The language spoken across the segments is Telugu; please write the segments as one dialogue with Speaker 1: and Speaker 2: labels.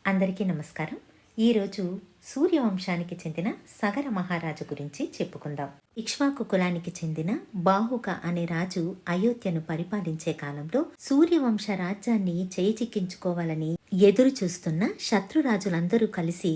Speaker 1: అందరికీ నమస్కారం. ఈరోజు సూర్యవంశానికి చెందిన సగర మహారాజు గురించి చెప్పుకుందాం. ఇక్ష్వాకు కులానికి చెందిన బాహుక అనే రాజు అయోధ్యను పరిపాలించే కాలంలో సూర్యవంశ రాజ్యాన్ని చేజిక్కించుకోవాలని ఎదురు చూస్తున్న శత్రురాజులందరూ కలిసి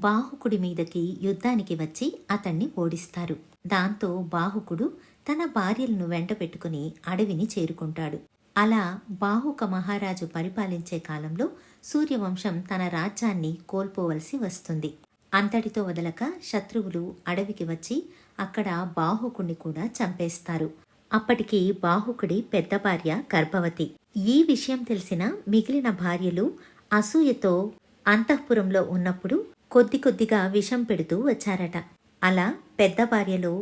Speaker 1: బాహుకుడి మీదకి యుద్ధానికి వచ్చి అతన్ని ఓడిస్తారు. దాంతో బాహుకుడు తన భార్యలను వెంట పెట్టుకుని అడవిని చేరుకుంటాడు. అలా బాహుక మహారాజు పరిపాలించే కాలంలో సూర్యవంశం తన రాజ్యాన్ని కోల్పోవలసి వస్తుంది. అంతటితో వదలక శత్రువులు అడవికి వచ్చి అక్కడ బాహుకుణ్ణి కూడా చంపేస్తారు. అప్పటికి బాహుకుడి పెద్ద భార్య గర్భవతి. ఈ విషయం తెలిసిన మిగిలిన భార్యలు అసూయతో అంతఃపురంలో ఉన్నప్పుడు కొద్ది కొద్దిగా విషం పెడుతూ వచ్చారట. అలా పెద్ద భార్యలో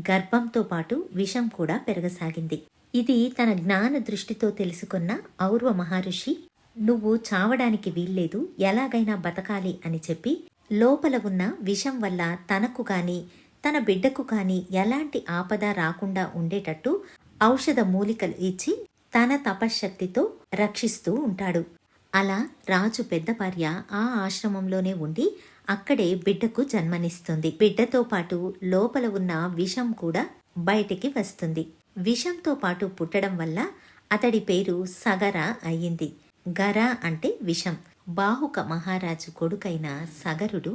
Speaker 1: గర్భంతో పాటు విషం కూడా పెరగసాగింది. ఇది తన జ్ఞాన దృష్టితో తెలుసుకున్న ఔర్వ మహర్షి, నువ్వు చావడానికి వీల్లేదు, ఎలాగైనా బతకాలి అని చెప్పి లోపల ఉన్న విషం వల్ల తనకు కాని తన బిడ్డకు కాని ఎలాంటి ఆపద రాకుండా ఉండేటట్టు ఔషధ మూలికలు ఇచ్చి తన తపశ్శక్తితో రక్షిస్తూ ఉంటాడు. అలా రాజు పెద్ద భార్య ఆ ఆశ్రమంలోనే ఉండి అక్కడే బిడ్డకు జన్మనిస్తుంది. బిడ్డతో పాటు లోపల ఉన్న విషం కూడా బయటికి వస్తుంది. విషంతో పాటు పుట్టడం వల్ల అతడి పేరు సగర అయ్యింది. గర అంటే విషం. బాహుక మహారాజు కొడుకైన సగరుడు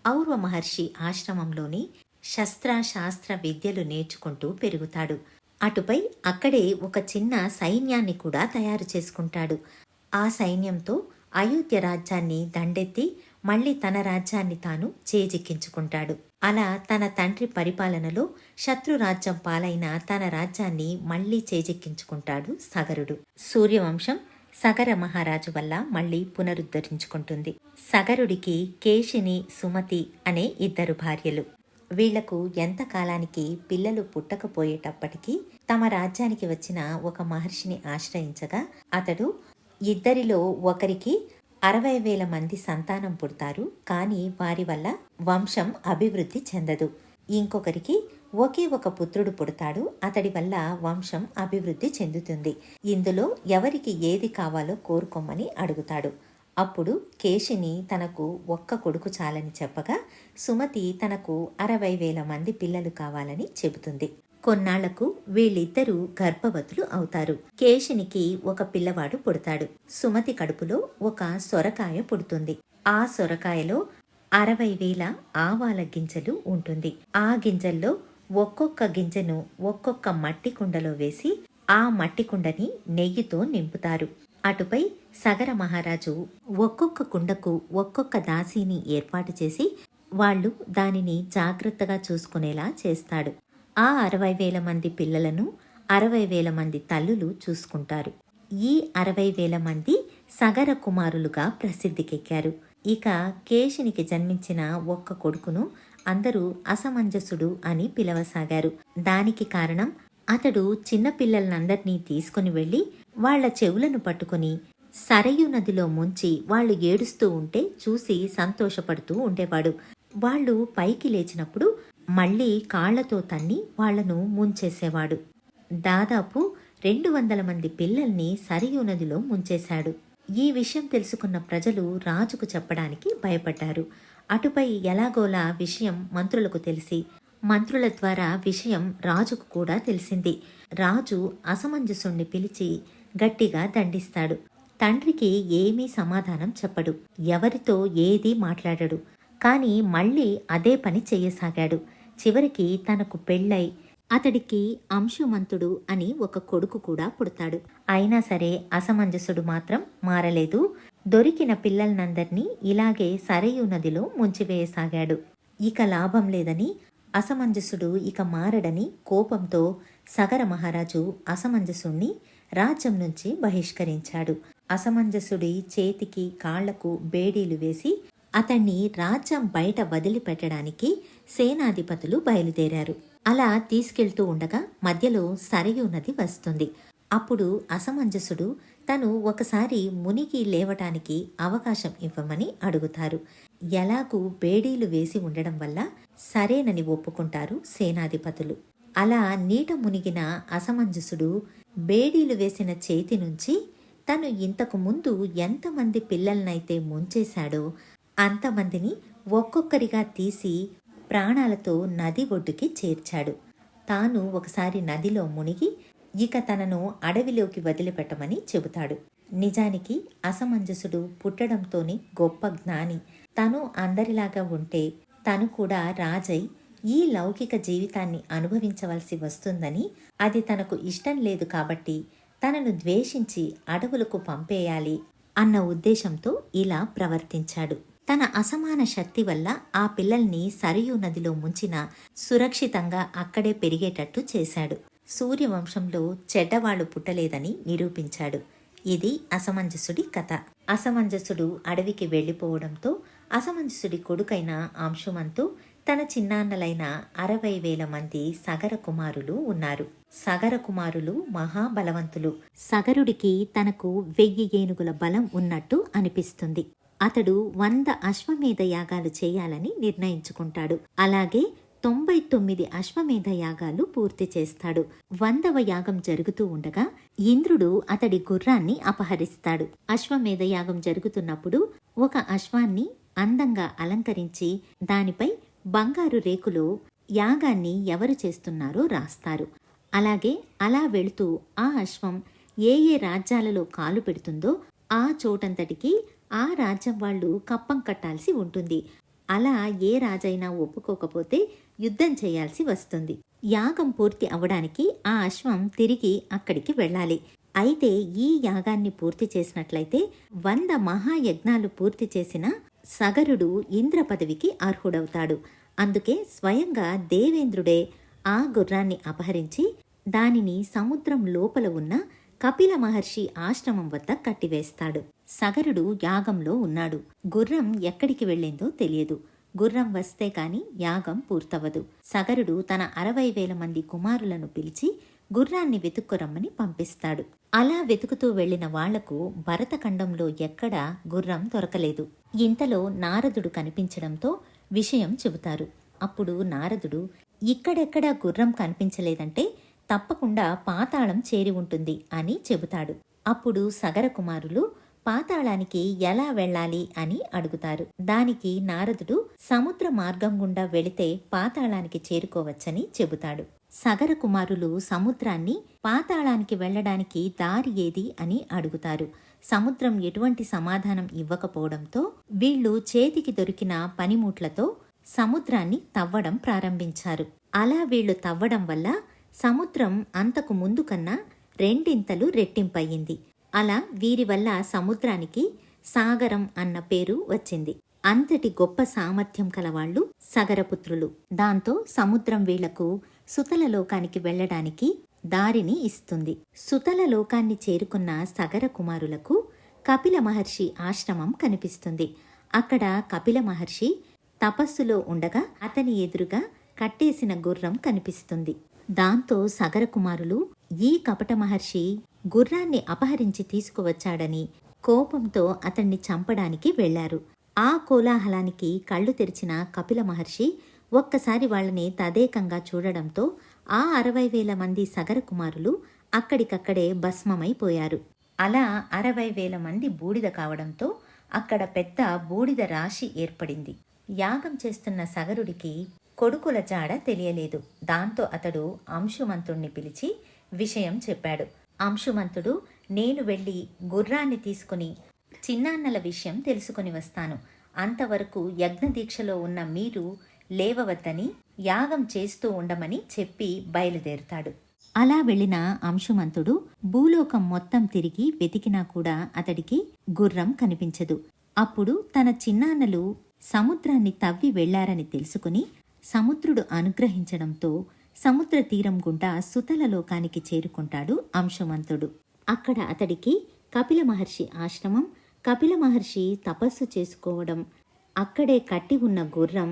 Speaker 1: ఔర్వ మహర్షి ఆశ్రమంలోని శాస్త్ర విద్యలు నేర్చుకుంటూ పెరుగుతాడు. అటుపై అక్కడే ఒక చిన్న సైన్యాన్ని కూడా తయారు చేసుకుంటాడు. ఆ సైన్యంతో అయోధ్య రాజ్యాన్ని దండెత్తి మళ్లీ తన రాజ్యాన్ని తాను చేజిక్కించుకుంటాడు. అలా తన తండ్రి పరిపాలనలో శత్రురాజ్యం పాలైన తన రాజ్యాన్ని మళ్లీ చేజిక్కించుకుంటాడు సగరుడు. సూర్యవంశం సగర మహారాజు వల్ల మళ్లీ పునరుద్ధరించుకుంటుంది. సగరుడికి కేశిని, సుమతి అనే ఇద్దరు భార్యలు. వీళ్లకు ఎంతకాలానికి పిల్లలు పుట్టకపోయేటప్పటికీ తమ రాజ్యానికి వచ్చిన ఒక మహర్షిని ఆశ్రయించగా అతడు ఇద్దరిలో ఒకరికి 60,000 మంది సంతానం పుడతారు. కానీ వారి వల్ల వంశం అభివృద్ధి చెందదు. ఇంకొకరికి ఒకే ఒక పుత్రుడు పుడతాడు. అతడి వల్ల వంశం అభివృద్ధి చెందుతుంది. ఇందులో ఎవరికి ఏది కావాలో కోరుకోమని అడుగుతాడు. అప్పుడు కేశిని తనకు ఒక్క కొడుకు చాలని చెప్పగా సుమతి తనకు 60,000 మంది పిల్లలు కావాలని చెబుతుంది. కొన్నాళ్లకు వీళ్ళిద్దరూ గర్భవతులు అవుతారు. కేశినికి ఒక పిల్లవాడు పుడతాడు. సుమతి కడుపులో ఒక సొరకాయ పుడుతుంది. ఆ సొరకాయలో 60,000 ఆవాల గింజలు ఉంటుంది. ఆ గింజల్లో ఒక్కొక్క గింజను ఒక్కొక్క మట్టి కుండలో వేసి ఆ మట్టి కుండని నెయ్యితో నింపుతారు. అటుపై సగర మహారాజు ఒక్కొక్క కుండకు ఒక్కొక్క దాసీని ఏర్పాటు చేసి వాళ్ళు దానిని జాగ్రత్తగా చూసుకునేలా చేస్తాడు. ఆ 60,000 మంది పిల్లలను 60,000 మంది తల్లులు చూసుకుంటారు. ఈ 60,000 మంది సగర కుమారులుగా ప్రసిద్ధికెక్కారు. ఇక కేశినికి జన్మించిన ఒక్క కొడుకును అందరూ అసమంజసుడు అని పిలవసాగారు. దానికి కారణం అతడు చిన్నపిల్లలందర్నీ తీసుకుని వెళ్లి వాళ్ల చెవులను పట్టుకుని సరయు నదిలో ముంచి వాళ్ళు ఏడుస్తూ ఉంటే చూసి సంతోషపడుతూ ఉండేవాడు. వాళ్ళు పైకి లేచినప్పుడు మళ్లీ కాళ్లతో తన్ని వాళ్లను ముంచేసేవాడు. దాదాపు 200 మంది పిల్లల్ని సరియు నదిలో ముంచేశాడు. ఈ విషయం తెలుసుకున్న ప్రజలు రాజుకు చెప్పడానికి భయపడ్డారు. అటుపై ఎలాగోలా విషయం మంత్రులకు తెలిసి మంత్రుల ద్వారా విషయం రాజుకు కూడా తెలిసింది. రాజు అసమంజసుణ్ణి పిలిచి గట్టిగా దండిస్తాడు. తండ్రికి ఏమీ సమాధానం చెప్పడు. ఎవరితో ఏదీ మాట్లాడడు. కానీ మళ్లీ అదే పని చెయ్యసాగాడు. చివరికి తనకు పెళ్ళై అతడికి అంశుమంతుడు అని ఒక కొడుకు కూడా పుడతాడు. అయినా సరే అసమంజసుడు మాత్రం మారలేదు. దొరికిన పిల్లలనందర్నీ ఇలాగే సరయు నదిలో ముంచివేయసాగాడు. ఇక లాభం లేదని అసమంజసుడు ఇక మారడని కోపంతో సగర మహారాజు అసమంజసుణ్ణి రాజ్యం నుంచి బహిష్కరించాడు. అసమంజసుడి చేతికి కాళ్లకు బేడీలు వేసి అతన్ని రాజ్యం బయట వదిలిపెట్టడానికి సేనాధిపతులు బయలుదేరారు. అలా తీసుకెళ్తూ ఉండగా మధ్యలో సరయు నది వస్తుంది. అప్పుడు అసమంజసుడు తను ఒకసారి మునిగి లేవటానికి అవకాశం ఇవ్వమని అడుగుతారు. ఎలాగూ బేడీలు వేసి ఉండడం వల్ల సరేనని ఒప్పుకుంటారు సేనాధిపతులు. అలా నీట మునిగిన అసమంజసుడు బేడీలు వేసిన చేతి నుంచి తను ఇంతకు ముందు ఎంతమంది పిల్లలనైతే ముంచేశాడో అంతమందిని ఒక్కొక్కరిగా తీసి ప్రాణాలతో నది ఒడ్డుకి చేర్చాడు. తాను ఒకసారి నదిలో మునిగి ఇక తనను అడవిలోకి వదిలిపెట్టమని చెబుతాడు. నిజానికి అసమంజసుడు పుట్టడంతోనే గొప్ప జ్ఞాని. తను అందరిలాగా ఉంటే తను కూడా రాజై ఈ లౌకిక జీవితాన్ని అనుభవించవలసి వస్తుందని, అది తనకు ఇష్టం లేదు కాబట్టి తనను ద్వేషించి అడవులకు పంపేయాలి అన్న ఉద్దేశంతో ఇలా ప్రవర్తించాడు. తన అసమాన శక్తి వల్ల ఆ పిల్లల్ని సరియు నదిలో ముంచిన సురక్షితంగా అక్కడే పెరిగేటట్టు చేశాడు. సూర్యవంశంలో చెడ్డవాళ్లు పుట్టలేదని నిరూపించాడు. ఇది అసమంజసుడి కథ. అసమంజసుడు అడవికి వెళ్ళిపోవడంతో అసమంజసుడి కొడుకైన అంశుమంతు తన చిన్నాన్నలైన 60,000 మంది సగర కుమారులు ఉన్నారు. సగర కుమారులు మహాబలవంతులు. సగరుడికి తనకు 1000 ఏనుగుల బలం ఉన్నట్టు అనిపిస్తుంది. అతడు 100 అశ్వమేధ యాగాలు చేయాలని నిర్ణయించుకుంటాడు. అలాగే 99 అశ్వమేధ యాగాలు పూర్తి చేస్తాడు. 100వ యాగం జరుగుతూ ఉండగా ఇంద్రుడు అతడి గుర్రాన్ని అపహరిస్తాడు. అశ్వమేధ యాగం జరుగుతున్నప్పుడు ఒక అశ్వాన్ని అందంగా అలంకరించి దానిపై బంగారు రేకులో యాగాన్ని ఎవరు చేస్తున్నారో రాస్తారు. అలాగే అలా వెళుతూ ఆ అశ్వం ఏ ఏ రాజ్యాలలో కాలు పెడుతుందో ఆ చోటంతటికి ఆ రాజ్యం వాళ్ళు కప్పం కట్టాల్సి ఉంటుంది. అలా ఏ రాజైనా ఒప్పుకోకపోతే యుద్ధం చేయాల్సి వస్తుంది. యాగం పూర్తి అవడానికి ఆ అశ్వం తిరిగి అక్కడికి వెళ్ళాలి. అయితే ఈ యాగాన్ని పూర్తి చేసినట్లయితే 100 మహాయజ్ఞాలు పూర్తి చేసిన సగరుడు ఇంద్ర పదవికి అర్హుడవుతాడు. అందుకే స్వయంగా దేవేంద్రుడే ఆ గుర్రాన్ని అపహరించి దానిని సముద్రం లోపల ఉన్న కపిల మహర్షి ఆశ్రమం వద్ద కట్టివేస్తాడు. సగరుడు యాగంలో ఉన్నాడు. గుర్రం ఎక్కడికి వెళ్ళిందో తెలియదు. గుర్రం వస్తే కాని యాగం పూర్తవదు. సగరుడు తన 60,000 మంది కుమారులను పిలిచి గుర్రాన్ని వెతుక్కురమ్మని పంపిస్తాడు. అలా వెతుకుతూ వెళ్లిన వాళ్లకు భరతఖండంలో ఎక్కడా గుర్రం దొరకలేదు. ఇంతలో నారదుడు కనిపించడంతో విషయం చెబుతారు. అప్పుడు నారదుడు, ఇక్కడెక్కడా గుర్రం కనిపించలేదంటే తప్పకుండా పాతాళం చేరి ఉంటుంది అని చెబుతాడు. అప్పుడు సగర కుమారులు పాతాళానికి ఎలా వెళ్ళాలి అని అడుగుతారు. దానికి నారదుడు సముద్ర మార్గం గుండా వెళితే పాతాళానికి చేరుకోవచ్చని చెబుతాడు. సగర కుమారులు సముద్రాన్ని పాతాళానికి వెళ్ళడానికి దారి ఏది అని అడుగుతారు. సముద్రం ఎటువంటి సమాధానం ఇవ్వకపోవడంతో వీళ్లు చేతికి దొరికిన పనిముట్లతో సముద్రాన్ని తవ్వడం ప్రారంభించారు. అలా వీళ్లు తవ్వడం వల్ల సముద్రం అంతకు ముందు కన్నా 2 రెట్టింపయ్యింది. అలా వీరి వల్ల సముద్రానికి సాగరం అన్న పేరు వచ్చింది. అంతటి గొప్ప సామర్థ్యం కలవాళ్లు సగరపుత్రులు. దాంతో సముద్రం వీళ్లకు సుతల లోకానికి వెళ్లడానికి దారిని ఇస్తుంది. సుతల లోకాన్ని చేరుకున్న సగర కుమారులకు కపిల మహర్షి ఆశ్రమం కనిపిస్తుంది. అక్కడ కపిల మహర్షి తపస్సులో ఉండగా అతని ఎదురుగా కట్టేసిన గుర్రం కనిపిస్తుంది. దాంతో సగర కుమారులు ఈ కపట మహర్షి గుర్రాన్ని అపహరించి తీసుకువచ్చాడని కోపంతో అతన్ని చంపడానికి వెళ్లారు. ఆ కోలాహలానికి కళ్ళు తెరిచిన కపిల మహర్షి ఒక్కసారి వాళ్ళని తదేకంగా చూడడంతో ఆ 60,000 మంది సగర కుమారులు అక్కడికక్కడే భస్మమైపోయారు. అలా 60,000 మంది బూడిద కావడంతో అక్కడ పెద్ద బూడిద రాశి ఏర్పడింది. యాగం చేస్తున్న సగరుడికి కొడుకుల జాడ తెలియలేదు. దాంతో అతడు అంశుమంతుణ్ణి పిలిచి విషయం చెప్పాడు. అంశుమంతుడు, నేను వెళ్ళి గుర్రాన్ని తీసుకుని చిన్నాన్నల విషయం తెలుసుకుని వస్తాను. అంతవరకు యజ్ఞదీక్షలో ఉన్న మీరు లేవవద్దని, యాగం చేస్తూ ఉండమని చెప్పి బయలుదేరుతాడు. అలా వెళ్లిన అంశుమంతుడు భూలోకం మొత్తం తిరిగి వెతికినా కూడా అతడికి గుర్రం కనిపించదు. అప్పుడు తన చిన్నాన్నలు సముద్రాన్ని తవ్వి వెళ్లారని తెలుసుకుని సముద్రుడు అనుగ్రహించడంతో సముద్ర తీరం గుండా సుతల లోకానికి చేరుకుంటాడు అంశుమంతుడు. అక్కడ అతడికి కపిల మహర్షి ఆశ్రమం, కపిల మహర్షి తపస్సు చేసుకోవడం, అక్కడే కట్టి ఉన్న గుర్రం,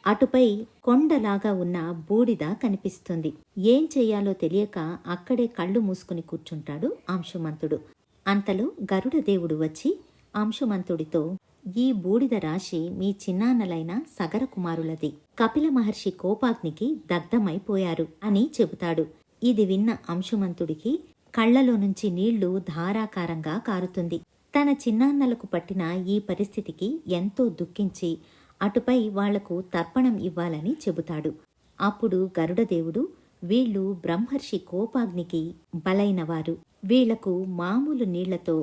Speaker 1: అటుపై కొండలాగా ఉన్న బూడిద కనిపిస్తుంది. ఏం చెయ్యాలో తెలియక అక్కడే కళ్ళు మూసుకుని కూర్చుంటాడు అంశుమంతుడు. అంతలో గరుడదేవుడు వచ్చి అంశుమంతుడితో, ఈ బూడిద రాశి మీ చిన్నాన్నలైన సగర కుమారులది. కపిల మహర్షి కోపాగ్నికి దగ్ధమైపోయారు అని చెబుతాడు. ఇది విన్న అంశుమంతుడికి కళ్లలో నుంచి నీళ్లు ధారాకారంగా కారుతుంది. తన చిన్నాన్నలకు పట్టిన ఈ పరిస్థితికి ఎంతో దుఃఖించి అటుపై వాళ్లకు తర్పణం ఇవ్వాలని చెబుతాడు. అప్పుడు గరుడదేవుడు, వీళ్ళు బ్రహ్మర్షి కోపాగ్నికి బలైనవారు, వీళ్లకు మామూలు నీళ్లతో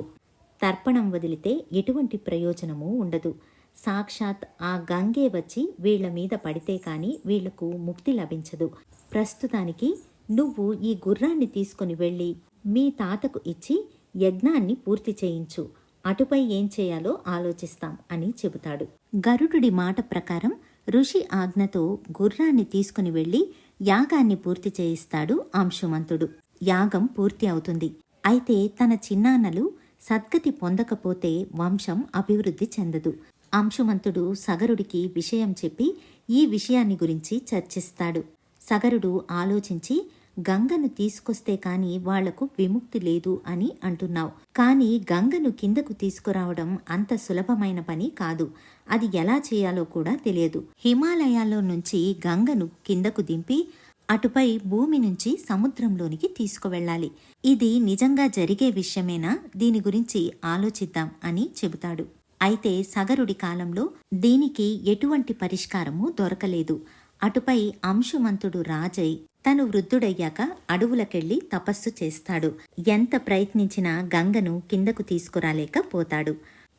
Speaker 1: తర్పణం వదిలితే ఎటువంటి ప్రయోజనమూ ఉండదు. సాక్షాత్ ఆ గంగే వచ్చి వీళ్ల మీద పడితే కాని వీళ్లకు ముక్తి లభించదు. ప్రస్తుతానికి నువ్వు ఈ గుర్రాన్ని తీసుకుని వెళ్ళి మీ తాతకు ఇచ్చి యజ్ఞాన్ని పూర్తి చేయించు, అటుపై ఏం చేయాలో ఆలోచిస్తాం అని చెబుతాడు. గరుడుడి మాట ప్రకారం ఋషి ఆజ్ఞతో గుర్రాన్ని తీసుకుని వెళ్లి యాగాన్ని పూర్తి చేయిస్తాడు అంశుమంతుడు. యాగం పూర్తి అవుతుంది. అయితే తన చిన్నాన్నలు సద్గతి పొందకపోతే వంశం అభివృద్ధి చెందదు. అంశుమంతుడు సగరుడికి విషయం చెప్పి ఈ విషయాన్ని గురించి చర్చిస్తాడు. సగరుడు ఆలోచించి, గంగను తీసుకొస్తే కాని వాళ్లకు విముక్తి లేదు అని అంటున్నావు, కానీ గంగను కిందకు తీసుకురావడం అంత సులభమైన పని కాదు. అది ఎలా చేయాలో కూడా తెలియదు. హిమాలయాల్లో నుంచి గంగను కిందకు దింపి అటుపై భూమి నుంచి సముద్రంలోనికి తీసుకువెళ్ళాలి. ఇది నిజంగా జరిగే విషయమేనా? దీని గురించి ఆలోచిద్దాం అని చెబుతాడు. అయితే సగరుడి కాలంలో దీనికి ఎటువంటి పరిష్కారము దొరకలేదు. అటుపై అంశుమంతుడు రాజై తను వృద్ధుడయ్యాక అడవులకెళ్లి తపస్సు చేస్తాడు. ఎంత ప్రయత్నించినా గంగను కిందకు తీసుకురాలేకపోతాడు.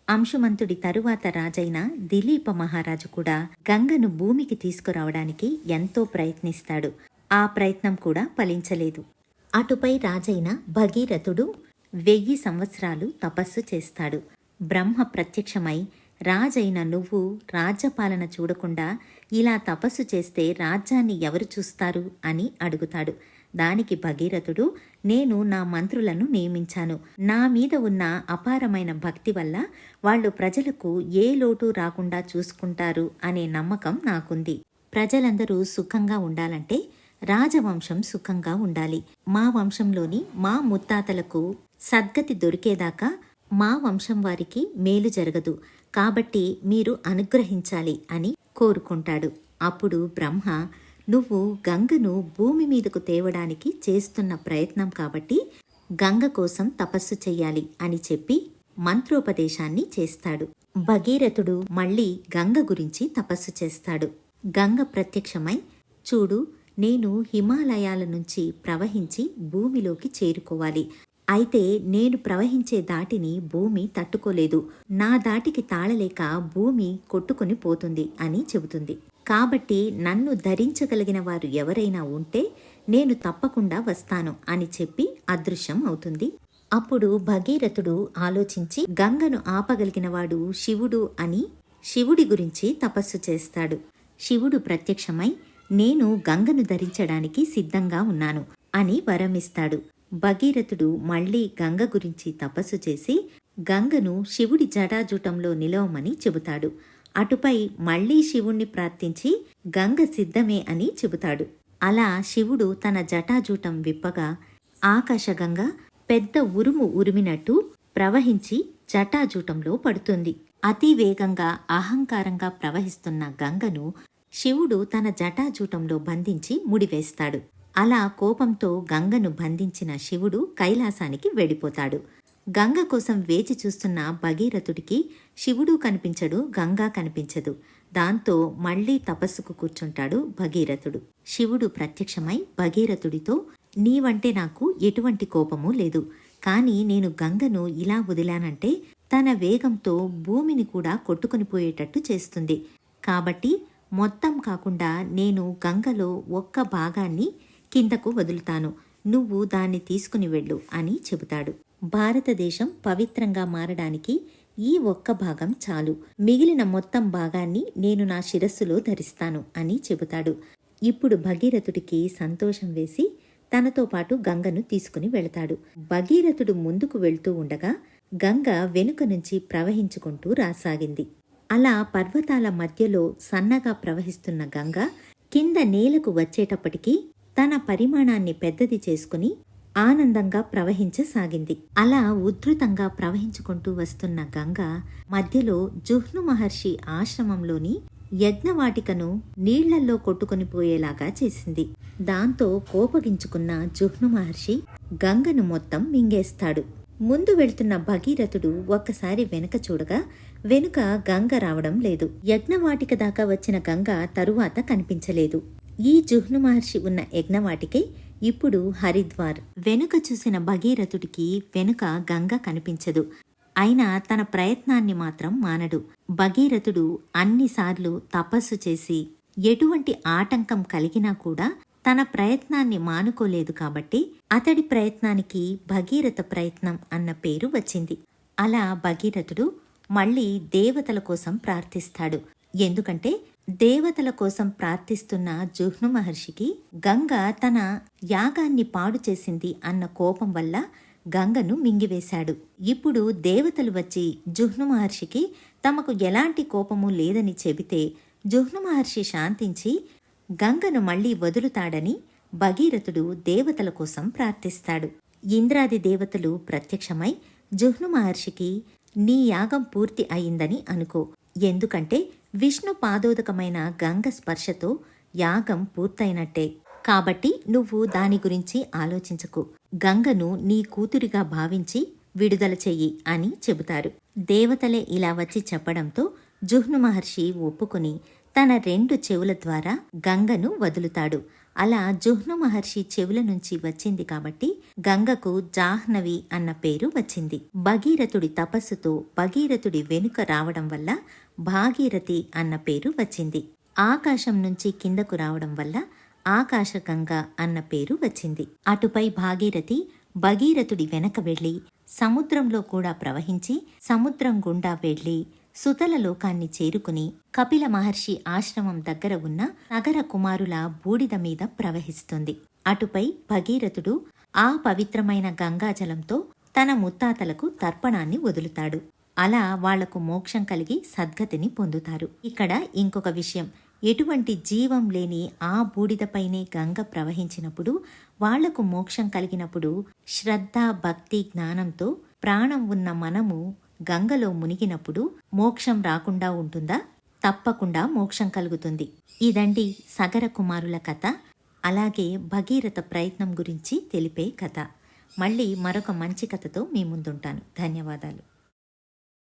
Speaker 1: అంశుమంతుడి తరువాత రాజైన దిలీప మహారాజు కూడా గంగను భూమికి తీసుకురావడానికి ఎంతో ప్రయత్నిస్తాడు. ఆ ప్రయత్నం కూడా ఫలించలేదు. అటుపై రాజైన భగీరథుడు 1000 సంవత్సరాలు తపస్సు చేస్తాడు. బ్రహ్మ ప్రత్యక్షమై, రాజైన నువ్వు రాజ్యపాలన చూడకుండా ఇలా తపస్సు చేస్తే రాజ్యాన్ని ఎవరు చూస్తారు అని అడుగుతాడు. దానికి భగీరథుడు, నేను నా మంత్రులను నియమించాను. నా మీద ఉన్న అపారమైన భక్తి వల్ల వాళ్ళు ప్రజలకు ఏ లోటు రాకుండా చూసుకుంటారు అనే నమ్మకం నాకుంది. ప్రజలందరూ సుఖంగా ఉండాలంటే రాజవంశం సుఖంగా ఉండాలి. మా వంశంలోని మా ముత్తాతలకు సద్గతి దొరికేదాకా మా వంశం వారికి మేలు జరగదు. కాబట్టి మీరు అనుగ్రహించాలి అని కోరుకుంటాడు. అప్పుడు బ్రహ్మ, నువ్వు గంగను భూమి మీదకు తేవడానికి చేస్తున్న ప్రయత్నం కాబట్టి గంగ కోసం తపస్సు చెయ్యాలి అని చెప్పి మంత్రోపదేశాన్ని చేస్తాడు. భగీరథుడు మళ్ళీ గంగ గురించి తపస్సు చేస్తాడు. గంగ ప్రత్యక్షమై, చూడు, నేను హిమాలయాల నుంచి ప్రవహించి భూమిలోకి చేరుకోవాలి. అయితే నేను ప్రవహించే దాటిని భూమి తట్టుకోలేదు. నా దాటికి తాళలేక భూమి కొట్టుకుని పోతుంది అని చెబుతుంది. కాబట్టి నన్ను ధరించగలిగిన వారు ఎవరైనా ఉంటే నేను తప్పకుండా వస్తాను అని చెప్పి అదృశ్యం అవుతుంది. అప్పుడు భగీరథుడు ఆలోచించి గంగను ఆపగలిగినవాడు శివుడు అని శివుడి గురించి తపస్సు చేస్తాడు. శివుడు ప్రత్యక్షమై, నేను గంగను ధరించడానికి సిద్ధంగా ఉన్నాను అని వరమిస్తాడు. భగీరథుడు మళ్లీ గంగ గురించి తపస్సు చేసి గంగను శివుడి జటాజూటంలో నిలవమని చెబుతాడు. అటుపై మళ్లీ శివుణ్ణి ప్రార్థించి గంగ సిద్ధమే అని చెబుతాడు. అలా శివుడు తన జటాజూటం విప్పగా ఆకాశగంగ పెద్ద ఉరుము ఉరిమినట్టు ప్రవహించి జటాజూటంలో పడుతుంది. అతి వేగంగా అహంకారంగా ప్రవహిస్తున్న గంగను శివుడు తన జటాజూటంలో బంధించి ముడివేస్తాడు. అలా కోపంతో గంగను బంధించిన శివుడు కైలాసానికి వెళ్ళిపోతాడు. గంగ కోసం వేచి చూస్తున్న భగీరథుడికి శివుడు కనిపించడు, గంగా కనిపించదు. దాంతో మళ్లీ తపస్సుకు కూర్చుంటాడు భగీరథుడు. శివుడు ప్రత్యక్షమై భగీరథుడితో, నీవంటే నాకు ఎటువంటి కోపమూ లేదు, కానీ నేను గంగను ఇలా వదిలానంటే తన వేగంతో భూమిని కూడా కొట్టుకుని పోయేటట్టు చేస్తుంది. కాబట్టి మొత్తం కాకుండా నేను గంగలో ఒక్క భాగాన్ని కిందకు వదులుతాను, నువ్వు దాన్ని తీసుకుని వెళ్ళు అని చెబుతాడు. భారతదేశం పవిత్రంగా మారడానికి ఈ ఒక్క భాగం చాలు, మిగిలిన మొత్తం భాగాన్ని నేను నా శిరస్సులో ధరిస్తాను అని చెబుతాడు. ఇప్పుడు భగీరథుడికి సంతోషం వేసి తనతో పాటు గంగను తీసుకుని వెళతాడు. భగీరథుడు ముందుకు వెళ్తూ ఉండగా గంగ వెనుక నుంచి ప్రవహించుకుంటూ రాసాగింది. అలా పర్వతాల మధ్యలో సన్నగా ప్రవహిస్తున్న గంగ కింద నేలకు వచ్చేటప్పటికీ తన పరిమాణాన్ని పెద్దది చేసుకుని ఆనందంగా ప్రవహించసాగింది. అలా ఉధృతంగా ప్రవహించుకుంటూ వస్తున్న గంగ మధ్యలో జుహ్ను మహర్షి ఆశ్రమంలోని యజ్ఞవాటికను నీళ్లల్లో కొట్టుకుని పోయేలాగా చేసింది. దాంతో కోపగించుకున్న జుహ్ను మహర్షి గంగను మొత్తం మింగేస్తాడు. ముందు వెళ్తున్న భగీరథుడు ఒక్కసారి వెనుక చూడగా వెనుక గంగ రావడం లేదు. యజ్ఞవాటిక దాకా వచ్చిన గంగ తరువాత కనిపించలేదు. ఈ జుహ్ను మహర్షి ఉన్న యజ్ఞవాటికే ఇప్పుడు హరిద్వార్. వెనుక చూసిన భగీరథుడికి వెనుక గంగ కనిపించదు. అయినా తన ప్రయత్నాన్ని మాత్రం మానడు. భగీరథుడు అన్నిసార్లు తపస్సు చేసి ఎటువంటి ఆటంకం కలిగినా కూడా తన ప్రయత్నాన్ని మానుకోలేదు కాబట్టి అతడి ప్రయత్నానికి భగీరథ ప్రయత్నం అన్న పేరు వచ్చింది. అలా భగీరథుడు మళ్ళీ దేవతల కోసం ప్రార్థిస్తాడు. ఎందుకంటే దేవతల కోసం ప్రార్థిస్తున్న జుహ్ను మహర్షికి గంగ తన యాగాన్ని పాడు చేసింది అన్న కోపం వల్ల గంగను మింగివేశాడు. ఇప్పుడు దేవతలు వచ్చి జుహ్ను మహర్షికి తమకు ఎలాంటి కోపము లేదని చెబితే జుహ్ను మహర్షి శాంతించి గంగను మళ్లీ వదులుతాడని భగీరథుడు దేవతల కోసం ప్రార్థిస్తాడు. ఇంద్రాది దేవతలు ప్రత్యక్షమై జుహ్ను మహర్షికి నీ యాగం పూర్తి అయిందని అనుకో, ఎందుకంటే విష్ణు పాదోదకమైన గంగ స్పర్శతో యాగం పూర్తయినట్టే, కాబట్టి నువ్వు దాని గురించి ఆలోచించకు, గంగను నీ కూతురిగా భావించి విడుదల చెయ్యి అని చెబుతారు. దేవతలే ఇలా వచ్చి చెప్పడంతో జుహ్ను మహర్షి ఒప్పుకుని తన 2 చెవుల ద్వారా గంగను వదులుతాడు. అలా జుహ్ను మహర్షి చెవుల నుంచి వచ్చింది కాబట్టి గంగకు జాహ్నవి అన్న పేరు వచ్చింది. భగీరథుడి తపస్సుతో భగీరథుడి వెనుక రావడం వల్ల భాగీరథి అన్న పేరు వచ్చింది. ఆకాశం నుంచి కిందకు రావడం వల్ల ఆకాశగంగ అన్న పేరు వచ్చింది. అటుపై భాగీరథి భగీరథుడి వెనక వెళ్లి సముద్రంలో కూడా ప్రవహించి సముద్రం గుండా వెళ్లి సుతల లోకాన్ని చేరుకుని కపిల మహర్షి ఆశ్రమం దగ్గర ఉన్న నగర కుమారుల బూడిద మీద ప్రవహిస్తుంది. అటుపై భగీరథుడు ఆ పవిత్రమైన గంగాజలంతో తన ముత్తాతలకు తర్పణాన్ని వదులుతాడు. అలా వాళ్లకు మోక్షం కలిగి సద్గతిని పొందుతారు. ఇక్కడ ఇంకొక విషయం, ఎటువంటి జీవం లేని ఆ బూడిదపైనే గంగ ప్రవహించినప్పుడు వాళ్లకు మోక్షం కలిగినప్పుడు శ్రద్ధ, భక్తి, జ్ఞానంతో ప్రాణం ఉన్న మనము గంగలో మునిగినప్పుడు మోక్షం రాకుండా ఉంటుందా? తప్పకుండా మోక్షం కలుగుతుంది. ఇదండి సగర కుమారుల కథ, అలాగే భగీరథ ప్రయత్నం గురించి తెలిపే కథ. మళ్ళీ మరొక మంచి కథతో మీ ముందుంటాను. ధన్యవాదాలు.